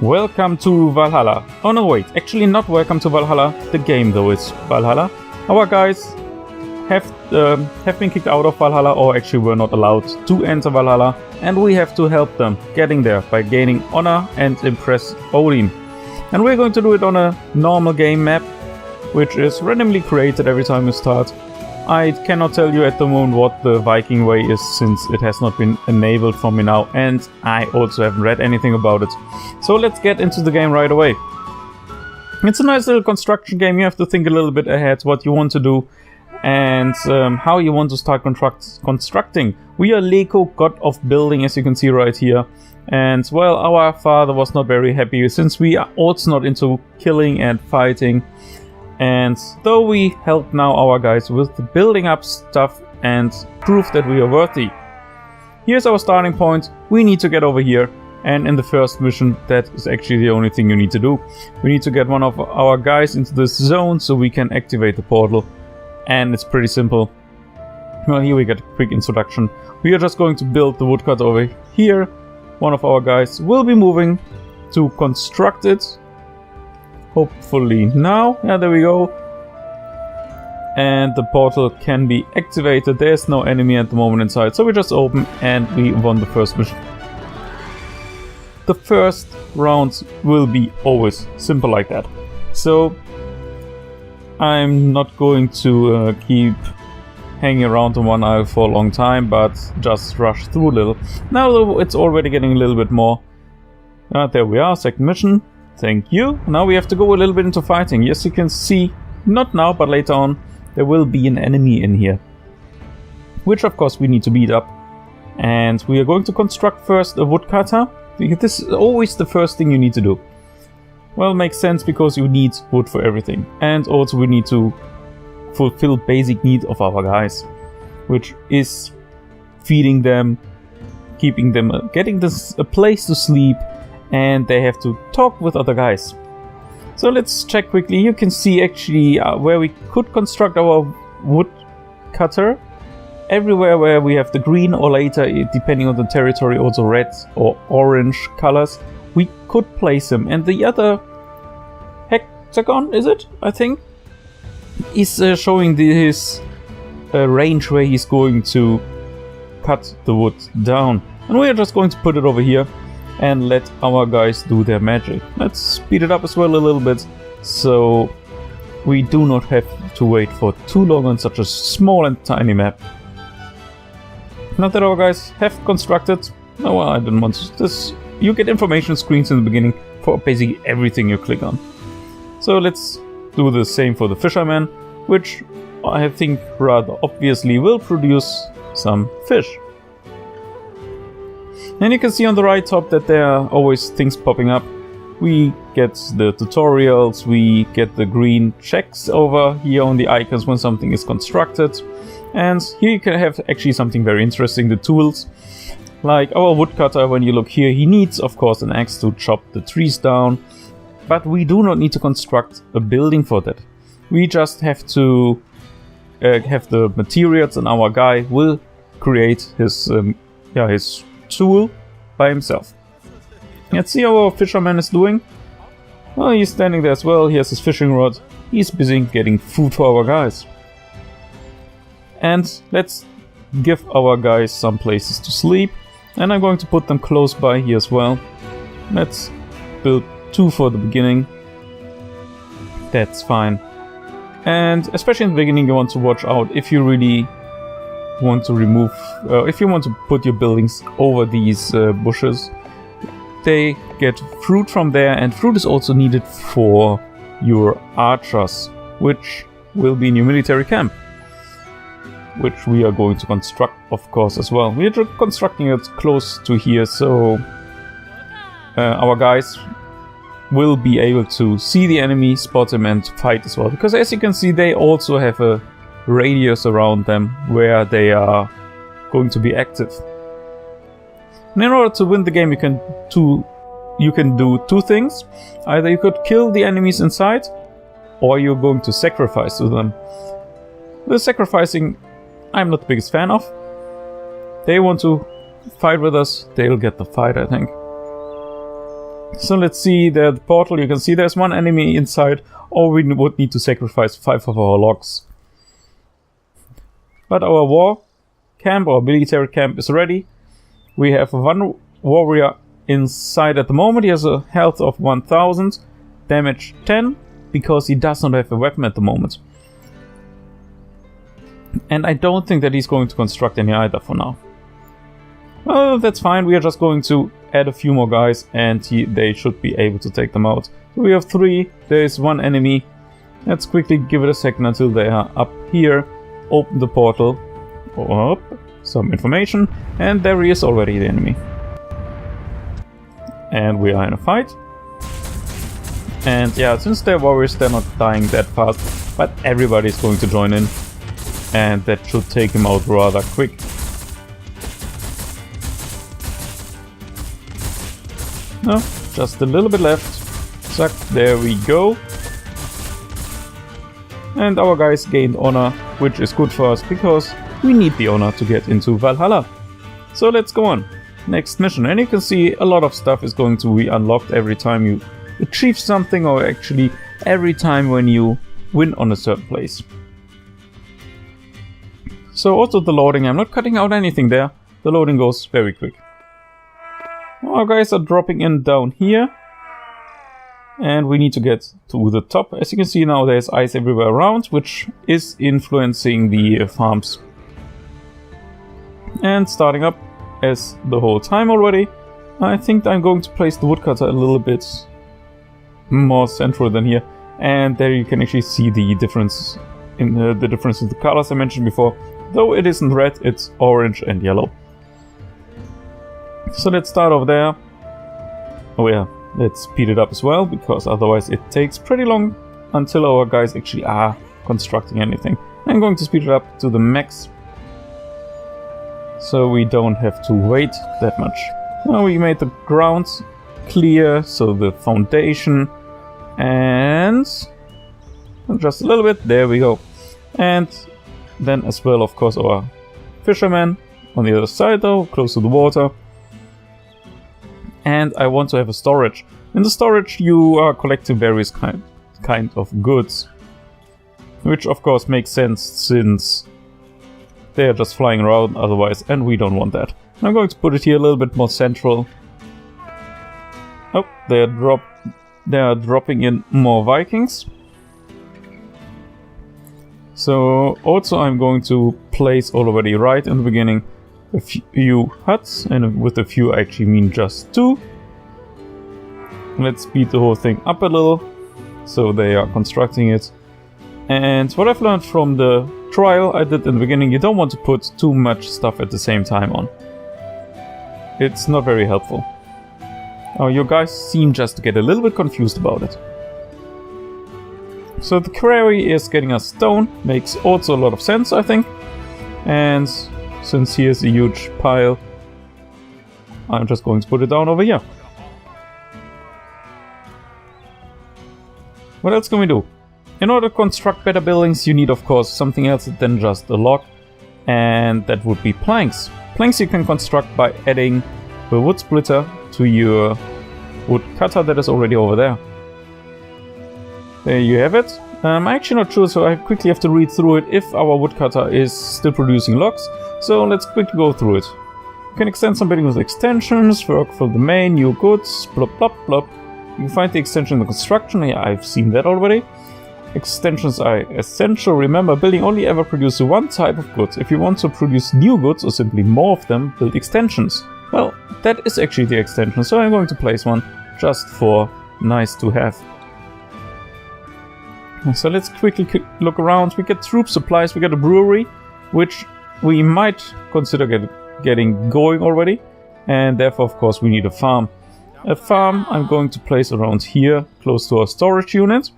Welcome to Valhalla. Oh no, wait, actually not welcome to Valhalla. The game though is Valhalla. Our guys have been kicked out of Valhalla, or actually were not allowed to enter Valhalla, and we have to help them getting there by gaining honor and impress Odin. And we're going to do it on a normal game map, which is randomly created every time you start. I cannot tell you at the moment what the Viking way is, since it has not been enabled for me now, and I also haven't read anything about it. So let's get into the game right away. It's a nice little construction game. You have to think a little bit ahead what you want to do and how you want to start constructing. We are Leko, god of building, as you can see right here. And well, our father was not very happy, since we are also not into killing and fighting. And though we help now our guys with building up stuff and prove that we are worthy. Here's our starting point. We need to get over here, and in the first mission that is actually the only thing you need to do. We need to get one of our guys into this zone so we can activate the portal, and it's pretty simple. Well, here we get a quick introduction. We are just going to build the woodcut over here. One of our guys will be moving to construct it. Hopefully now. Yeah, there we go. And the portal can be activated. There's no enemy at the moment inside, so we just open and we won the first mission. The first rounds will be always simple like that. So I'm not going to keep hanging around on one isle for a long time, but just rush through a little. Now it's already getting a little bit more. There we are, second mission. Thank you. Now we have to go a little bit into fighting. Yes, you can see, not now, but later on, there will be an enemy in here, which of course we need to beat up. And we are going to construct first a woodcutter. This is always the first thing you need to do. Well, makes sense, because you need wood for everything. And also we need to fulfill basic need of our guys, which is feeding them, keeping them, getting a place to sleep, and they have to talk with other guys. So let's check quickly. You can see actually where we could construct our wood cutter. Everywhere where we have the green, or later, depending on the territory, also red or orange colors, we could place them. And the other hexagon, is it? I think, is showing his range where he's going to cut the wood down. And we are just going to put it over here and let our guys do their magic. Let's speed it up as well a little bit, so we do not have to wait for too long on such a small and tiny map. Not that our guys have constructed. No, well, I didn't want this. You get information screens in the beginning for basically everything you click on. So let's do the same for the fisherman, which I think rather obviously will produce some fish. And you can see on the right top that there are always things popping up. We get the tutorials, we get the green checks over here on the icons when something is constructed. And here you can have actually something very interesting, the tools. Like our woodcutter, when you look here, he needs of course an axe to chop the trees down. But we do not need to construct a building for that. We just have to have the materials, and our guy will create his tool by himself. Let's see how our fisherman is doing. Well, he's standing there as well. He has his fishing rod. He's busy getting food for our guys. And let's give our guys some places to sleep. And I'm going to put them close by here as well. Let's build 2 for the beginning. That's fine. And especially in the beginning, you want to watch out if you really want to remove, if you want to put your buildings over these bushes. They get fruit from there, and fruit is also needed for your archers, which will be in your military camp, which we are going to construct of course as well. We are constructing it close to here, so our guys will be able to see the enemy, spot him, and fight as well, because as you can see, they also have a radius around them where they are going to be active. And in order to win the game, you can do 2 things. Either you could kill the enemies inside, or you're going to sacrifice to them. The sacrificing, I'm not the biggest fan of. They want to fight with us, they'll get the fight, I think. So let's see the portal. You can see there's one enemy inside, or we would need to sacrifice 5 of our logs. But our war camp, or military camp, is ready. We have one warrior inside at the moment. He has a health of 1000, damage 10, because he does not have a weapon at the moment. And I don't think that he's going to construct any either for now. Well, that's fine. We are just going to add a few more guys and they should be able to take them out. So we have 3. There is one enemy. Let's quickly give it a second until they are up here. Open the portal. Up. Some information. And there he is already, the enemy. And we are in a fight. And yeah, since they're warriors, they're not dying that fast. But everybody's going to join in. And that should take him out rather quick. No, just a little bit left. Zack, there we go. And our guys gained honor, which is good for us because we need the honor to get into Valhalla. So let's go on. Next mission. And you can see a lot of stuff is going to be unlocked every time you achieve something, or actually every time when you win on a certain place. So also the loading, I'm not cutting out anything there. The loading goes very quick. Our guys are dropping in down here. And we need to get to the top. As you can see now, there's ice everywhere around, which is influencing the farms. And starting up as the whole time already. I think I'm going to place the woodcutter a little bit more central than here. And there you can actually see the difference in the colors I mentioned before. Though it isn't red, it's orange and yellow. So let's start over there. Oh yeah, let's speed it up as well, because otherwise it takes pretty long until our guys actually are constructing anything. I'm going to speed it up to the max, so we don't have to wait that much. Now we made the ground clear, so the foundation, and just a little bit, there we go. And then as well, of course, our fishermen on the other side though, close to the water. And I want to have a storage. In the storage you are collecting various kind of goods. Which of course makes sense since they are just flying around otherwise, and we don't want that. I'm going to put it here a little bit more central. Oh, they are dropping in more Vikings. So also I'm going to place already right in the beginning a few huts, and with a few I actually mean just 2. Let's speed the whole thing up a little, so they are constructing it. And what I've learned from the trial I did in the beginning, you don't want to put too much stuff at the same time on. It's not very helpful. Oh, you guys seem just to get a little bit confused about it. So the quarry is getting us stone, makes also a lot of sense, I think. And since here's a huge pile, I'm just going to put it down over here. What else can we do? In order to construct better buildings, you need of course something else than just a log, and that would be planks. Planks you can construct by adding the wood splitter to your wood cutter that is already over there. There you have it. I'm actually not sure, so I quickly have to read through it if our woodcutter is still producing logs. So let's quickly go through it. You can extend some building with extensions, work for the main, new goods, blop blop blop. You can find the extension in the construction, yeah, I've seen that already. Extensions are essential. Remember, building only ever produces one type of goods. If you want to produce new goods or simply more of them, build extensions. Well, that is actually the extension, so I'm going to place one just for nice to have. So let's quickly look around. We get troop supplies, we get a brewery, which we might consider getting going already. And therefore, of course, we need a farm. A farm I'm going to place around here, close to our storage unit.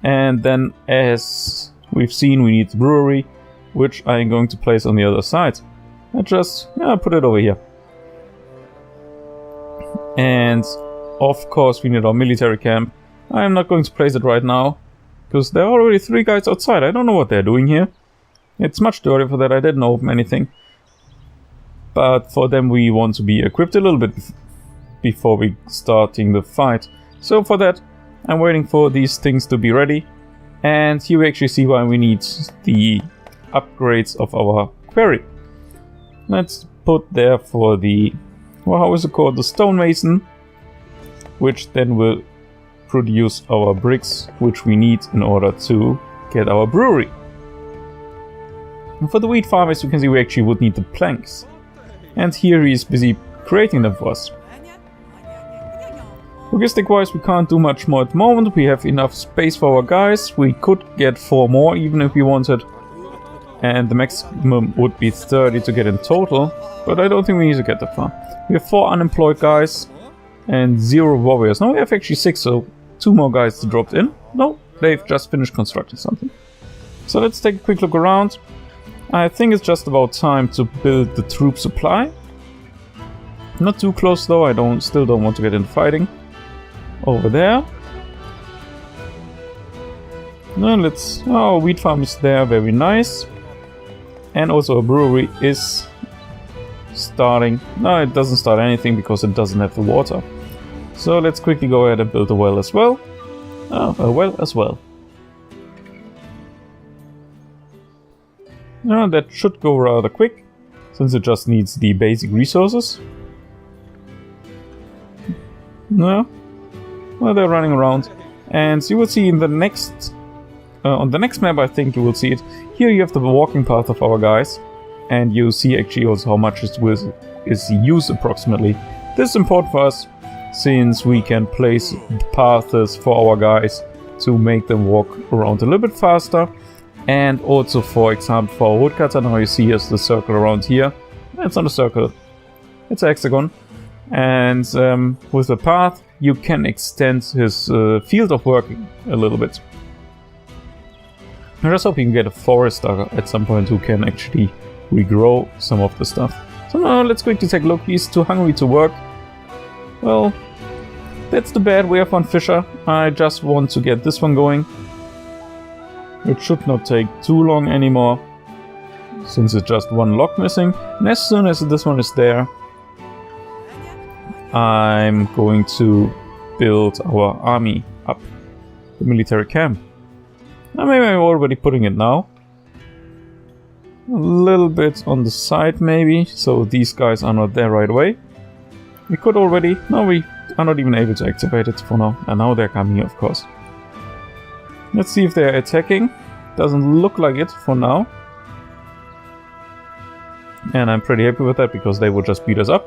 And then, as we've seen, we need the brewery, which I'm going to place on the other side. I just put it over here. And, of course, we need our military camp. I'm not going to place it right now, because there are already 3 guys outside. I don't know what they're doing here. It's much too early for that. I didn't open anything. But for them we want to be equipped a little bit before we starting the fight. So for that, I'm waiting for these things to be ready. And here we actually see why we need the upgrades of our quarry. Let's put there for the, well, how is it called? The stonemason, which then will produce our bricks, which we need in order to get our brewery. And for the wheat farm, as you can see, we actually would need the planks. And here he is busy creating them for us. Logistic wise, we can't do much more at the moment. We have enough space for our guys. We could get 4 more even if we wanted. And the maximum would be 30 to get in total. But I don't think we need to get that far. We have 4 unemployed guys and 0 warriors. Now we have actually 6, so 2 more guys to drop in. No, they've just finished constructing something. So let's take a quick look around. I think it's just about time to build the troop supply. Not too close though, I still don't want to get into fighting. Over there. Now let's... oh, wheat farm is there, very nice. And also a brewery is starting. No, it doesn't start anything because it doesn't have the water. So let's quickly go ahead and build a well as well. Oh, a well as well. Now that should go rather quick, since it just needs the basic resources. No. Well, they're running around. And you will see in the next... on the next map, I think you will see it. Here you have the walking path of our guys. And you see actually also how much is used approximately. This is important for us, since we can place paths for our guys to make them walk around a little bit faster. And also, for example, for our woodcutter, now you see here's the circle around here. It's not a circle, it's a hexagon. And with the path, you can extend his field of working a little bit. I just hope you can get a forester at some point who can actually regrow some of the stuff. So now let's quickly take a look. He's too hungry to work. Well, that's the bad way of one fisher. I just want to get this one going. It should not take too long anymore, since it's just 1 log missing. And as soon as this one is there, I'm going to build our army up. The military camp. Now maybe I'm already putting it now. A little bit on the side maybe, so these guys are not there right away. We could already... no, we are not even able to activate it for now. And now they're coming here, of course. Let's see if they're attacking. Doesn't look like it for now. And I'm pretty happy with that, because they will just beat us up.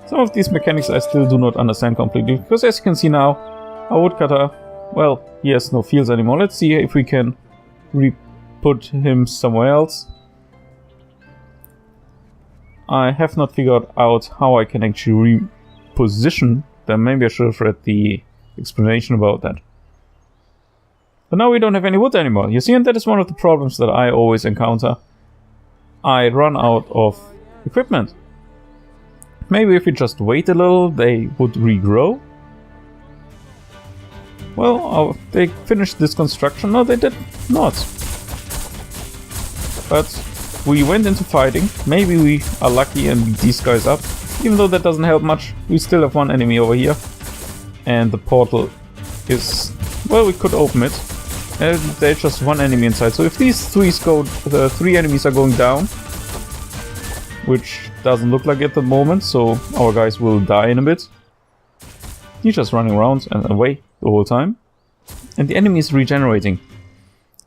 Some of these mechanics I still do not understand completely, because as you can see now, our woodcutter, well, he has no fields anymore. Let's see if we can put him somewhere else. I have not figured out how I can actually reposition them. Maybe I should have read the explanation about that. But now we don't have any wood anymore. You see, and that is one of the problems that I always encounter. I run out of equipment. Maybe if we just wait a little, they would regrow. Well, they finished this construction. No, they did not. But we went into fighting. Maybe we are lucky and beat these guys up. Even though that doesn't help much, we still have 1 enemy over here. And the portal is... well, we could open it. And there's just 1 enemy inside. So if these 3 enemies are going down, which doesn't look like it at the moment, so our guys will die in a bit. He's just running around and away the whole time. And the enemy is regenerating.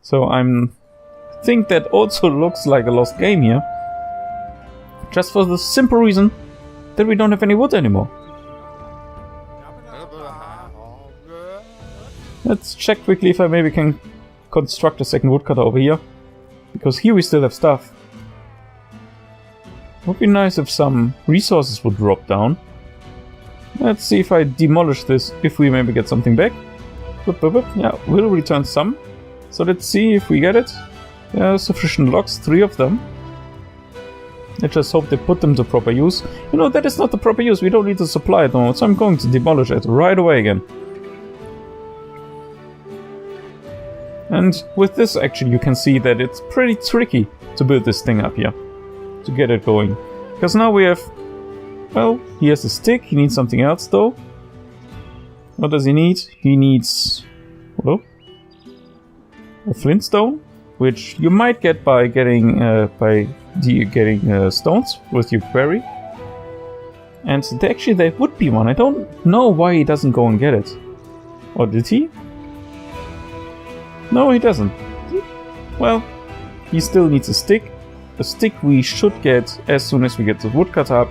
So I think that also looks like a lost game here. Just for the simple reason that we don't have any wood anymore. Let's check quickly if I maybe can construct a second woodcutter over here. Because here we still have stuff. Would be nice if some resources would drop down. Let's see if I demolish this, if we maybe get something back. Yeah, we'll return some. So let's see if we get it. There are sufficient logs, 3 of them. Let's just hope they put them to proper use. You know, that is not the proper use, we don't need to supply at the moment, so I'm going to demolish it right away again. And with this actually you can see that it's pretty tricky to build this thing up here. to get it going. Because now we have... Well, he has a stick. He needs something else though. What does he need? He needs... Hello? A flintstone, which you might get by getting stones with your quarry. And actually there would be one. I don't know why he doesn't go and get it. Or did he? No, he doesn't. Well, he still needs a stick. A stick we should get as soon as we get the woodcut up,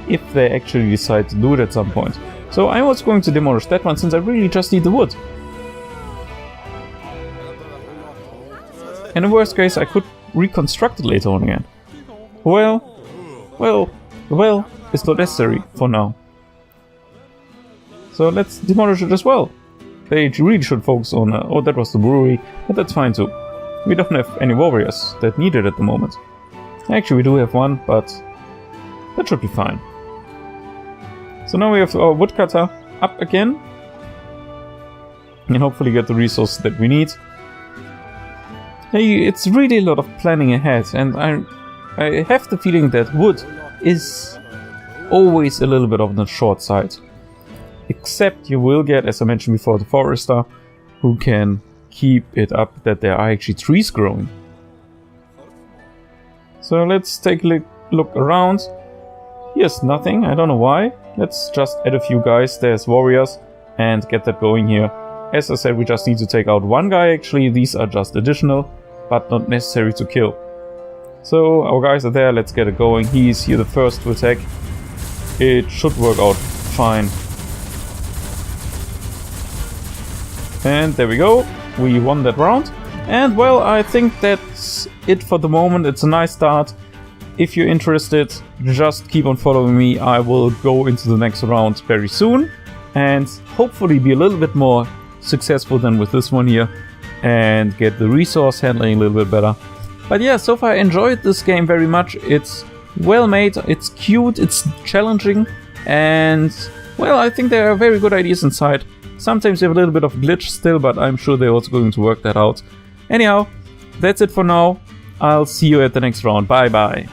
if they actually decide to do it at some point. So I was going to demolish that one since I really just need the wood. In the worst case, I could reconstruct it later on again. Well, it's not necessary for now. So let's demolish it as well. They really should focus on... oh, that was the brewery, but that's fine too. We don't have any warriors that need it at the moment. Actually, we do have one, but that should be fine. So now we have our woodcutter up again. And hopefully get the resources that we need. Hey, it's really a lot of planning ahead, and I have the feeling that wood is always a little bit on the short side. Except you will get, as I mentioned before, the forester who can keep it up that there are actually trees growing. So let's take a look around. Here's nothing, I don't know why. Let's just add a few guys, there's warriors, and get that going here. As I said, we just need to take out one guy actually, these are just additional, but not necessary to kill. So our guys are there, let's get it going. He's here the first to attack. It should work out fine. And there we go, we won that round. And well, I think that's it for the moment. It's a nice start. If you're interested, just keep on following me. I will go into the next round very soon and hopefully be a little bit more successful than with this one here and get the resource handling a little bit better. But yeah, so far I enjoyed this game very much. It's well made, it's cute, it's challenging, and well, I think there are very good ideas inside. Sometimes you have a little bit of glitch still, but I'm sure they're also going to work that out. Anyhow, that's it for now. I'll see you at the next round. Bye bye.